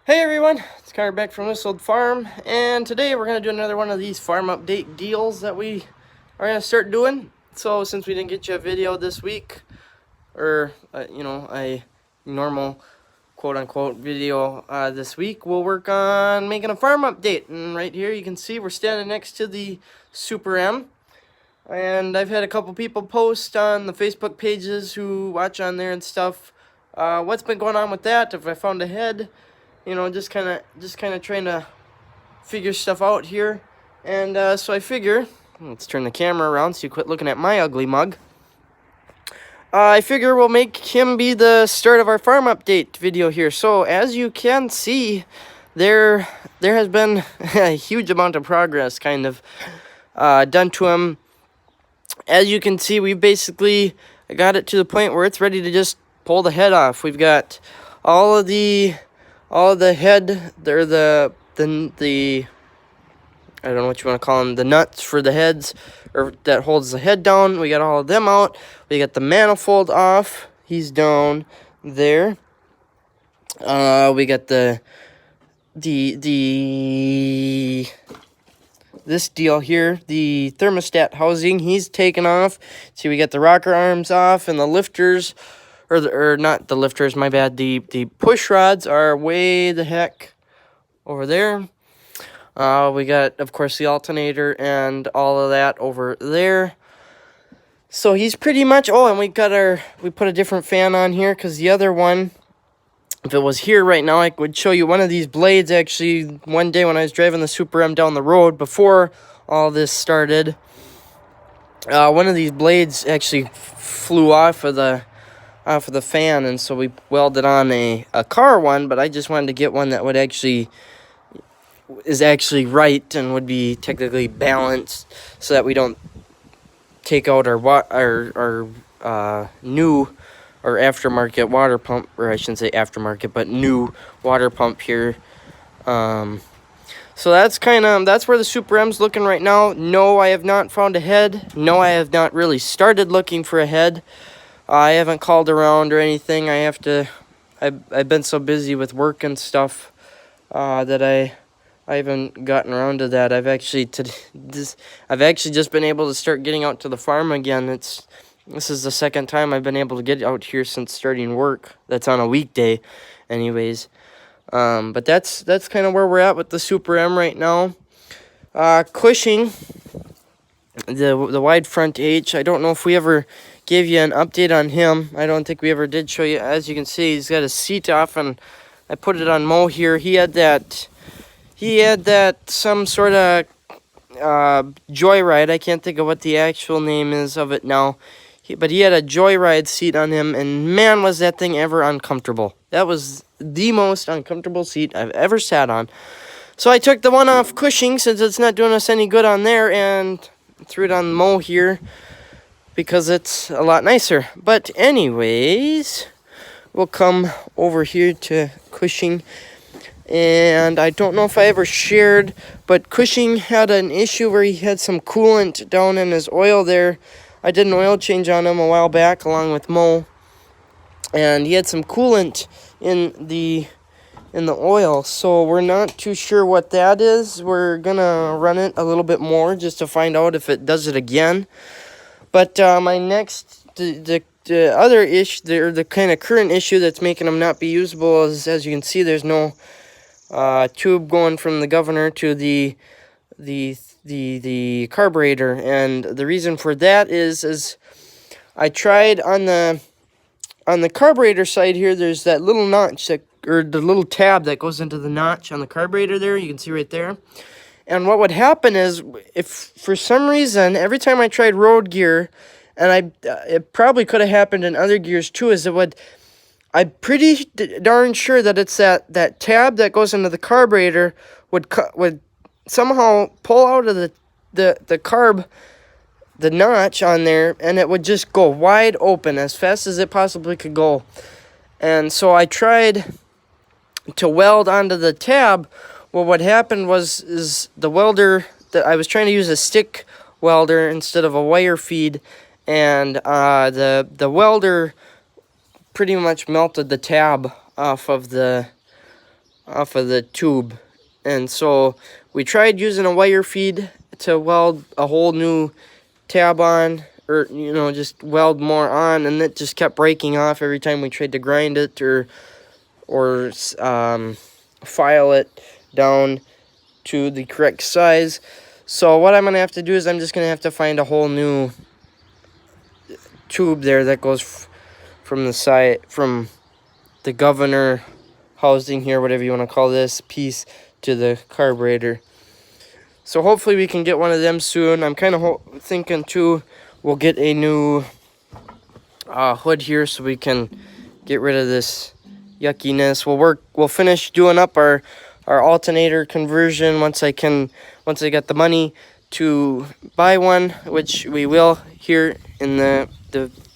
Hey everyone, it's Connor back from this old farm, and today we're going to do another one of these farm update deals that we are going to start doing. So since we didn't get you a video this week, or a normal quote-unquote video this week, we'll work on making a farm update. And right here you can see we're standing next to the Super M, and I've had a couple people post on the Facebook pages who watch on there and stuff what's been going on with that, if I found a head. Just kind of trying to figure stuff out here. And so I figure, let's turn the camera around so you quit looking at my ugly mug. I figure we'll make him be the start of our farm update video here. So as you can see, there has been a huge amount of progress kind of done to him. As you can see, we basically got it to the point where it's ready to just pull the head off. We've got all of the head, they're the I don't know what you want to call them, the nuts for the heads, or that holds the head down. We got all of them out. We got the manifold off. He's down there. We got this deal here, the thermostat housing. He's taken off. See, we got the rocker arms off, and the lifters. Or not the lifters, my bad. The push rods are way the heck over there. We got, of course, the alternator and all of that over there. So he's pretty much, oh, and we put a different fan on here because the other one, if it was here right now, I would show you one of these blades. Actually, one day when I was driving the Super M down the road before all this started, one of these blades actually flew off of the fan, and so we welded on a car one, but I just wanted to get one that would is actually right and would be technically balanced, so that we don't take out our new or aftermarket water pump, or I shouldn't say aftermarket, but new water pump here. So that's where the Super M's looking right now. No, I have not found a head. No, I have not really started looking for a head. I haven't called around or anything. I've been so busy with work and stuff that I haven't gotten around to that. I've actually just been able to start getting out to the farm again. This is the second time I've been able to get out here since starting work. That's on a weekday, anyways. But that's kind of where we're at with the Super M right now. Cushing, the wide front H. I don't know if we ever gave you an update on him. I don't think we ever did show you. As you can see, he's got his seat off, and I put it on Mo here. He had that some sort of joyride. I can't think of what the actual name is of it now. But he had a joyride seat on him, and man, was that thing ever uncomfortable. That was the most uncomfortable seat I've ever sat on. So I took the one off Cushing, since it's not doing us any good on there, and threw it on Mo here, because it's a lot nicer. But anyways, we'll come over here to Cushing. And I don't know if I ever shared, but Cushing had an issue where he had some coolant down in his oil there. I did an oil change on him a while back along with Mo, and he had some coolant in the oil, so we're not too sure what that is. We're gonna run it a little bit more just to find out if it does it again. But my next, the other issue, or the kind of current issue that's making them not be usable is, as you can see, there's no tube going from the governor to the carburetor, and the reason for that is I tried on the carburetor side here. There's that little notch or the little tab that goes into the notch on the carburetor there. You can see right there. And what would happen is, if for some reason, every time I tried road gear, and it probably could have happened in other gears too, I'm pretty darn sure that it's that tab that goes into the carburetor would somehow pull out of the carb, the notch on there, and it would just go wide open as fast as it possibly could go. And so I tried to weld onto the tab. Well, what happened is the welder that I was trying to use a stick welder instead of a wire feed, and the welder pretty much melted the tab off of the off of the tube. And so we tried using a wire feed to weld a whole new tab on, or just weld more on, and it just kept breaking off every time we tried to grind it or file it down to the correct size. So what I'm gonna have to do is I'm just gonna have to find a whole new tube there that goes from the side, from the governor housing here, whatever you want to call this piece, to the carburetor. So hopefully we can get one of them soon. I'm kind of thinking too we'll get a new hood here so we can get rid of this yuckiness. We'll finish doing up our alternator conversion once I get the money to buy one, which we will here in the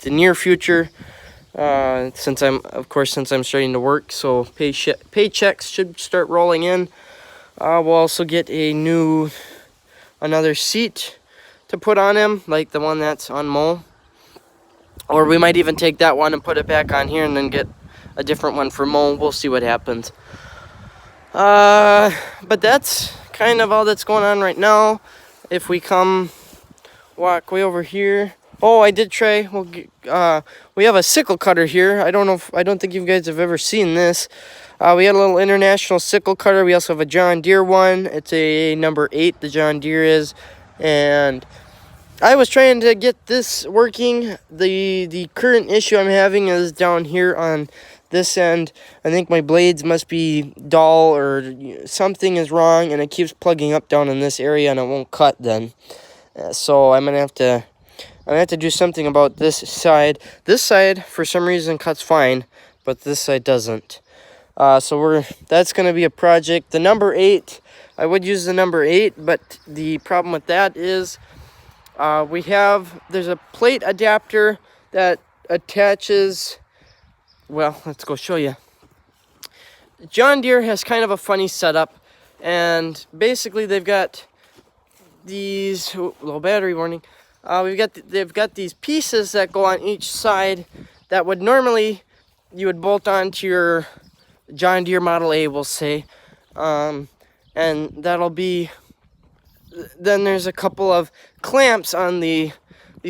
near future. Since I'm starting to work, so paychecks should start rolling in. We'll also get another seat to put on him, like the one that's on Mo. Or we might even take that one and put it back on here and then get a different one for Mo. We'll see what happens. But that's kind of all that's going on right now. If we walk way over here. Oh, I did try. We have a sickle cutter here. I don't think you guys have ever seen this. We had a little international sickle cutter. We also have a John Deere one. It's a number 8, the John Deere is. And I was trying to get this working. The current issue I'm having is down here on this end. I think my blades must be dull or something is wrong, and it keeps plugging up down in this area and it won't cut then. So I'm gonna have to do something about this side. This side, for some reason, cuts fine, but this side doesn't. So that's going to be a project. The number 8, I would use the number 8, but the problem with that is there's a plate adapter that attaches. Well, let's go show you. John Deere has kind of a funny setup, and basically they've got these low battery warning. They've got these pieces that go on each side that would normally you would bolt onto your John Deere Model A, we'll say, and that'll be. Then there's a couple of clamps on the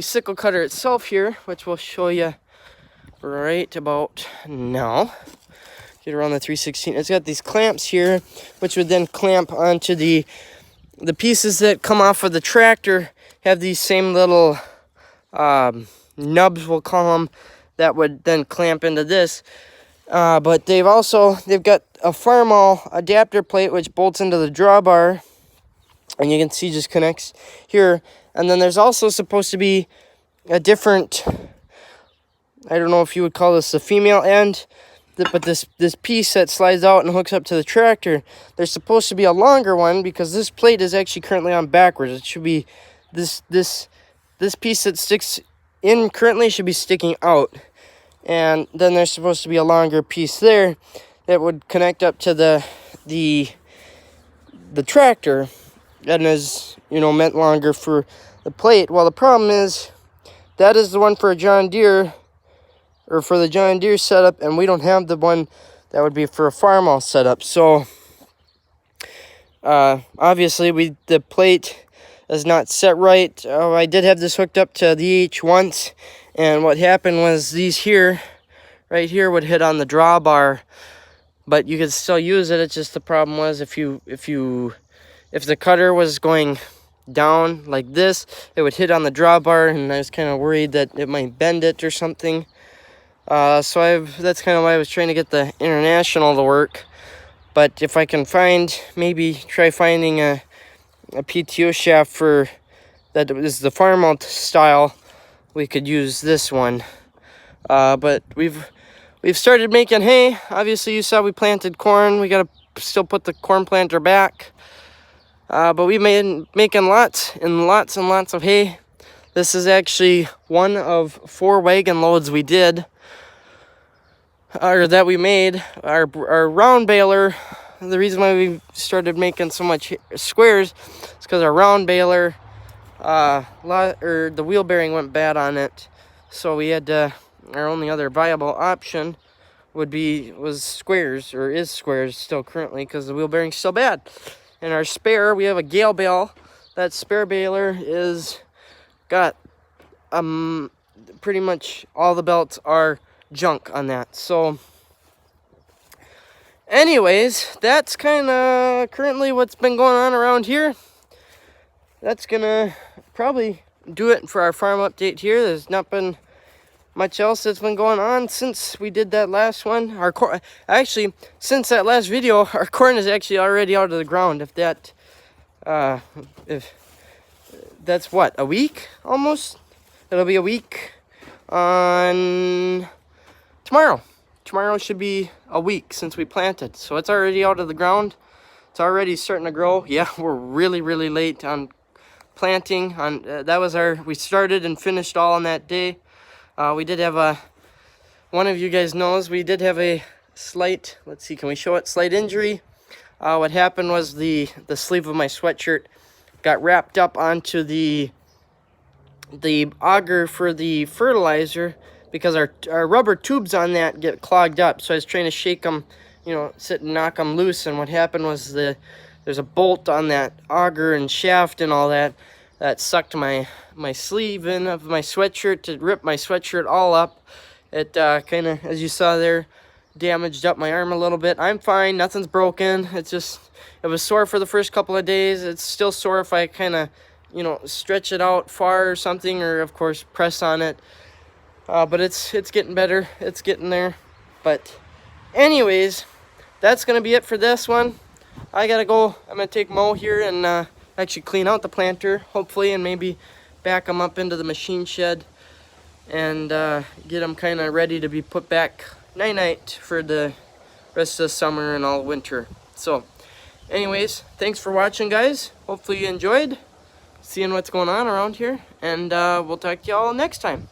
sickle cutter itself here, which we'll show you right about now. Get around the 316. It's got these clamps here, which would then clamp onto the pieces that come off of the tractor. Have these same little nubs, we'll call them, that would then clamp into this. But they've got a Farmall adapter plate which bolts into the drawbar, and you can see just connects here. And then there's also supposed to be a different, I don't know if you would call this the female end, but this piece that slides out and hooks up to the tractor, there's supposed to be a longer one because this plate is actually currently on backwards. It should be this piece that sticks in currently should be sticking out, and then there's supposed to be a longer piece there that would connect up to the tractor and is meant longer for the plate. Well, the problem is that is the one for a John Deere, or for the John Deere setup, and we don't have the one that would be for a Farmall setup. So obviously the plate is not set right. I did have this hooked up to the H once, and what happened was these right here would hit on the drawbar, but you could still use it. It's just the problem was if the cutter was going down like this, it would hit on the drawbar, and I was kind of worried that it might bend it or something. That's kind of why I was trying to get the international to work. But if I can try finding a PTO shaft that is the Farmall style, we could use this one. But we've started making hay. Obviously, you saw we planted corn. We got to still put the corn planter back. But we've been making lots and lots and lots of hay. This is actually one of 4 wagon loads we did, or that we made. Our round baler, the reason why we started making so much squares is because our round baler, the wheel bearing went bad on it. So we had our only other viable option was squares, or is squares still currently, because the wheel bearing's still bad. And our spare, we have a Gale bale. That spare baler is got pretty much all the belts are junk on that. So anyways, that's kind of currently what's been going on around here. That's gonna probably do it for our farm update here. There's not been much else that's been going on since we did that last one. Our corn, actually, since that last video, our corn is actually already out of the ground. If that's what, a week almost? It'll be a week on tomorrow. Tomorrow should be a week since we planted. So it's already out of the ground. It's already starting to grow. Yeah, we're really, really late on planting. That was we started and finished all on that day. We did have one of you guys knows, we did have a slight, let's see, can we show it? Slight injury. What happened was the sleeve of my sweatshirt got wrapped up onto the auger for the fertilizer, because our rubber tubes on that get clogged up. So I was trying to shake them, you know, sit and knock them loose. And what happened was there's a bolt on that auger and shaft and all that sucked my sleeve in of my sweatshirt to rip my sweatshirt all up. It kind of, as you saw there, damaged up my arm a little bit. I'm fine, nothing's broken. It's just, it was sore for the first couple of days. It's still sore if I kind of, you know, stretch it out far or something, or of course press on it. But it's getting better. It's getting there. But anyways, that's gonna be it for this one. I gotta go. I'm gonna take Mo here and actually clean out the planter, hopefully, and maybe back them up into the machine shed and get them kind of ready to be put back night for the rest of the summer and all winter. So anyways, thanks for watching, guys. Hopefully you enjoyed seeing what's going on around here, and we'll talk to y'all next time.